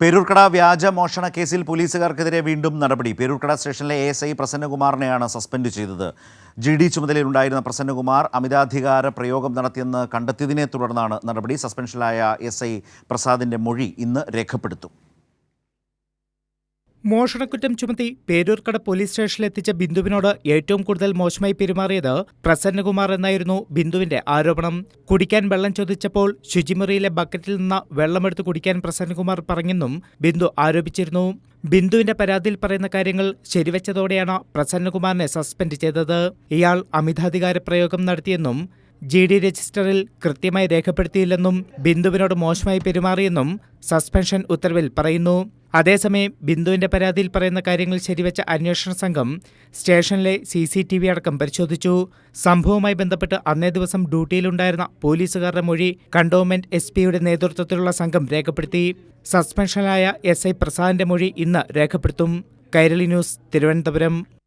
പേരൂർക്കട വ്യാജ മോഷണ കേസിൽ പോലീസുകാർക്കെതിരെ വീണ്ടും നടപടി. പേരൂർക്കട സ്റ്റേഷനിലെ ASI പ്രസന്നകുമാറിനെയാണ് സസ്പെൻഡ് ചെയ്തത്. GD ചുമതലയിലുണ്ടായിരുന്ന പ്രസന്നകുമാർ അമിതാധികാര പ്രയോഗം നടത്തിയെന്ന് കണ്ടെത്തിയതിനെ തുടർന്നാണ് നടപടി. സസ്പെൻഷനിലായ SI പ്രസാദിന്റെ മൊഴി ഇന്ന് രേഖപ്പെടുത്തും. മോഷണക്കുറ്റം ചുമത്തി പേരൂർക്കട പോലീസ് സ്റ്റേഷനിലെത്തിച്ച ബിന്ദുവിനോട് ഏറ്റവും കൂടുതൽ മോശമായി പെരുമാറിയത് പ്രസന്നകുമാർ എന്നായിരുന്നു ബിന്ദുവിന്റെ ആരോപണം. കുടിക്കാൻ വെള്ളം ചോദിച്ചപ്പോൾ ശുചിമുറിയിലെ ബക്കറ്റിൽ നിന്ന് വെള്ളമെടുത്ത് കുടിക്കാൻ പ്രസന്നകുമാർ പറഞ്ഞെന്നും ബിന്ദു ആരോപിച്ചിരുന്നു. ബിന്ദുവിന്റെ പരാതിയിൽ പറയുന്ന കാര്യങ്ങൾ ശരിവെച്ചതോടെയാണ് പ്രസന്നകുമാറിനെ സസ്പെൻഡ് ചെയ്തത്. ഇയാൾ അമിതാധികാര പ്രയോഗം നടത്തിയെന്നും GD രജിസ്റ്ററിൽ കൃത്യമായി രേഖപ്പെടുത്തിയില്ലെന്നും ബിന്ദുവിനോട് മോശമായി പെരുമാറിയെന്നും സസ്പെൻഷൻ ഉത്തരവിൽ പറയുന്നു. അതേസമയം ബിന്ദുവിന്റെ പരാതിയിൽ പറയുന്ന കാര്യങ്ങൾ ശരിവെച്ച അന്വേഷണ സംഘം സ്റ്റേഷനിലെ CCTV അടക്കം പരിശോധിച്ചു. സംഭവവുമായി ബന്ധപ്പെട്ട് അന്നേ ദിവസം ഡ്യൂട്ടിയിലുണ്ടായിരുന്ന പോലീസുകാരുടെ മൊഴി കണ്ടോൺമെന്റ് SP-യുടെ നേതൃത്വത്തിലുള്ള സംഘം രേഖപ്പെടുത്തി. സസ്പെൻഷനിലായ SI പ്രസാദിന്റെ മൊഴി ഇന്ന് രേഖപ്പെടുത്തും. കൈരളി ന്യൂസ്, തിരുവനന്തപുരം.